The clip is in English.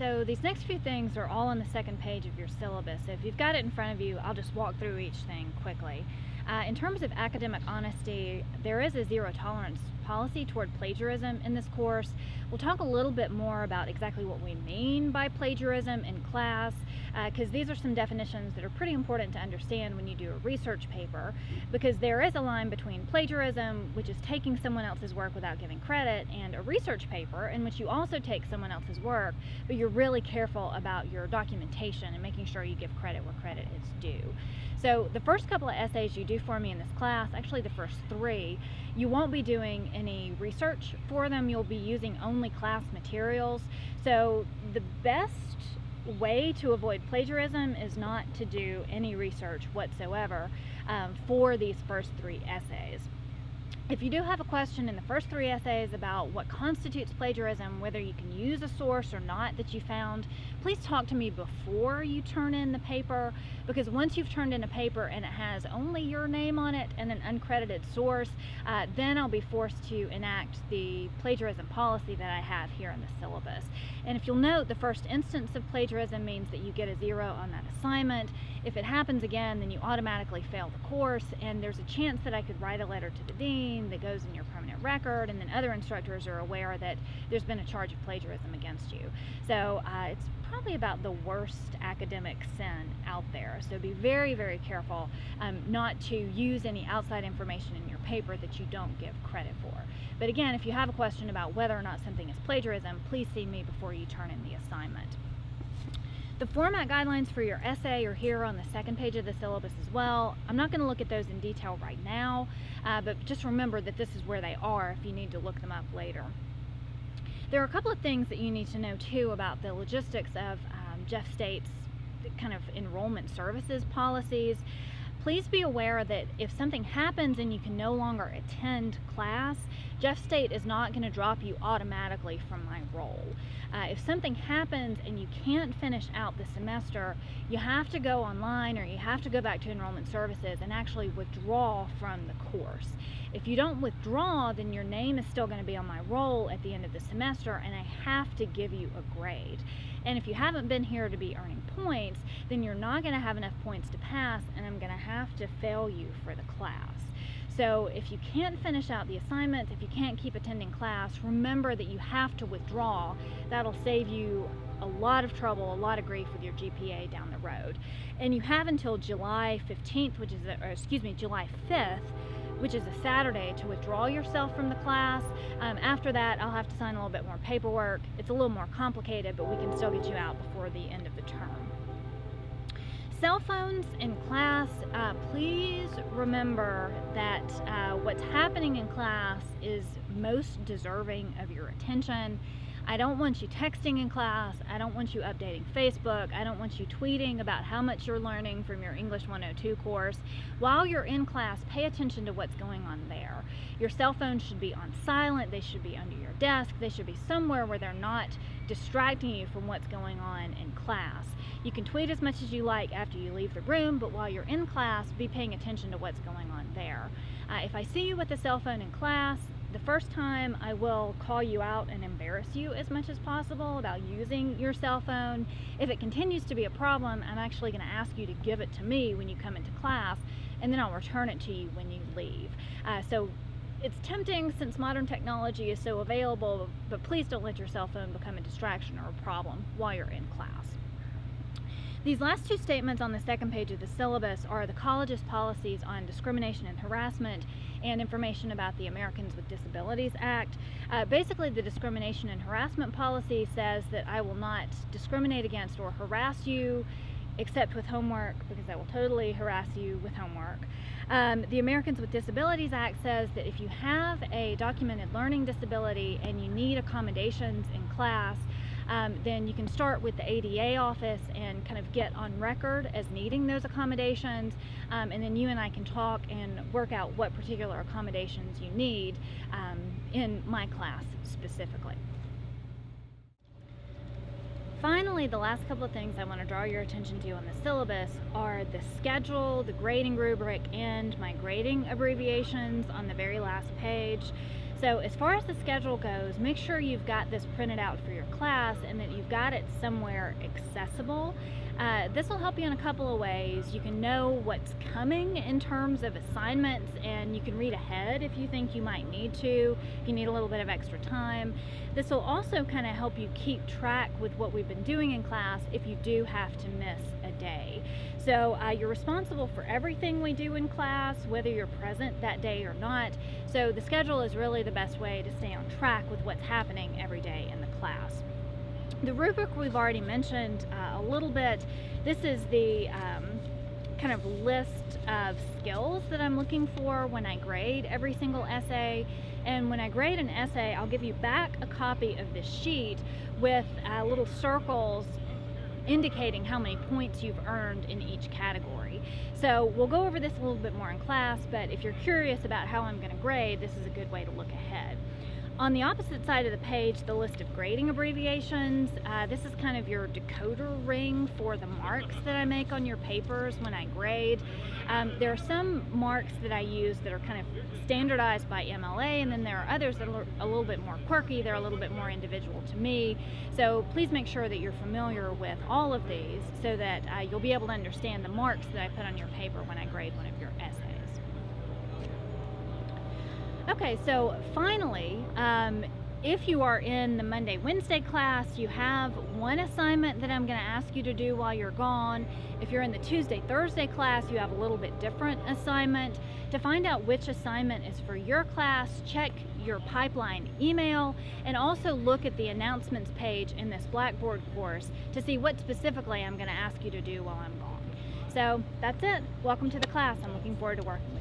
So these next few things are all on the second page of your syllabus. So if you've got it in front of you, I'll just walk through each thing quickly. In terms of academic honesty, there is a zero tolerance policy toward plagiarism in this course. We'll talk a little bit more about exactly what we mean by plagiarism in class, because these are some definitions that are pretty important to understand when you do a research paper, because there is a line between plagiarism, which is taking someone else's work without giving credit, and a research paper in which you also take someone else's work, but you're really careful about your documentation and making sure you give credit where credit is due. So the first couple of essays you do for me in this class, actually the first three, you won't be doing any research for them. You'll be using only class materials. So the best way to avoid plagiarism is not to do any research whatsoever for these first three essays. If you do have a question in the first three essays about what constitutes plagiarism, whether you can use a source or not that you found, please talk to me before you turn in the paper, because once you've turned in a paper and it has only your name on it and an uncredited source, then I'll be forced to enact the plagiarism policy that I have here in the syllabus. And if you'll note, the first instance of plagiarism means that you get a 0 on that assignment. If it happens again, then you automatically fail the course, and there's a chance that I could write a letter to the dean that goes in your permanent record, and then other instructors are aware that there's been a charge of plagiarism against you. So it's probably about the worst academic sin out there. So be very, very careful not to use any outside information in your paper that you don't give credit for. But again, if you have a question about whether or not something is plagiarism, please see me before you turn in the assignment. The format guidelines for your essay are here on the second page of the syllabus as well. I'm not going to look at those in detail right now, but just remember that this is where they are if you need to look them up later. There are a couple of things that you need to know too about the logistics of Jeff State's kind of enrollment services policies. Please be aware that if something happens and you can no longer attend class, Jeff State is not going to drop you automatically from my roll. If something happens and you can't finish out the semester, you have to go online or you have to go back to enrollment services and actually withdraw from the course. If you don't withdraw, then your name is still going to be on my roll at the end of the semester, and I have to give you a grade. And if you haven't been here to be earning points, then you're not going to have enough points to pass, and I'm going to have to fail you for the class. So if you can't finish out the assignments, if you can't keep attending class, remember that you have to withdraw. That'll save you a lot of trouble, a lot of grief with your GPA down the road. And you have until July 15th, July 5th, which is a Saturday, to withdraw yourself from the class. After that, I'll have to sign a little bit more paperwork. It's a little more complicated, but we can still get you out before the end of the term. Cell phones in class, please remember that what's happening in class is most deserving of your attention. I don't want you texting in class. I don't want you updating Facebook. I don't want you tweeting about how much you're learning from your English 102 course. While you're in class, pay attention to what's going on there. Your cell phone should be on silent. They should be under your desk. They should be somewhere where they're not distracting you from what's going on in class. You can tweet as much as you like after you leave the room, but while you're in class, be paying attention to what's going on there. If I see you with a cell phone in class, the first time I will call you out and embarrass you as much as possible about using your cell phone. If it continues to be a problem, I'm actually going to ask you to give it to me when you come into class, and then I'll return it to you when you leave. So it's tempting since modern technology is so available, but please don't let your cell phone become a distraction or a problem while you're in class. These last two statements on the second page of the syllabus are the college's policies on discrimination and harassment and information about the Americans with Disabilities Act. Basically, the discrimination and harassment policy says that I will not discriminate against or harass you except with homework, because I will totally harass you with homework. The Americans with Disabilities Act says that if you have a documented learning disability and you need accommodations in class, then you can start with the ADA office and kind of get on record as needing those accommodations, and then you and I can talk and work out what particular accommodations you need in my class specifically. Finally, the last couple of things I want to draw your attention to on the syllabus are the schedule, the grading rubric, and my grading abbreviations on the very last page. So as far as the schedule goes, make sure you've got this printed out for your class and that you've got it somewhere accessible. This will help you in a couple of ways. You can know what's coming in terms of assignments, and you can read ahead if you think you might need to, if you need a little bit of extra time. This will also kind of help you keep track with what we've been doing in class if you do have to miss a day. So you're responsible for everything we do in class, whether you're present that day or not. So the schedule is really the best way to stay on track with what's happening every day in the class. The rubric we've already mentioned a little bit. This is the kind of list of skills that I'm looking for when I grade every single essay. And when I grade an essay, I'll give you back a copy of this sheet with little circles indicating how many points you've earned in each category. So we'll go over this a little bit more in class, but if you're curious about how I'm going to grade, this is a good way to look ahead. On the opposite side of the page, the list of grading abbreviations. This is kind of your decoder ring for the marks that I make on your papers when I grade. There are some marks that I use that are kind of standardized by MLA, and then there are others that are a little bit more quirky. They're a little bit more individual to me. So please make sure that you're familiar with all of these so that you'll be able to understand the marks that I put on your paper when I grade one of your essays. Okay, so finally, if you are in the Monday-Wednesday class, you have one assignment that I'm going to ask you to do while you're gone. If you're in the Tuesday-Thursday class, you have a little bit different assignment. To find out which assignment is for your class, check your pipeline email and also look at the announcements page in this Blackboard course to see what specifically I'm going to ask you to do while I'm gone. So that's it. Welcome to the class. I'm looking forward to working with you.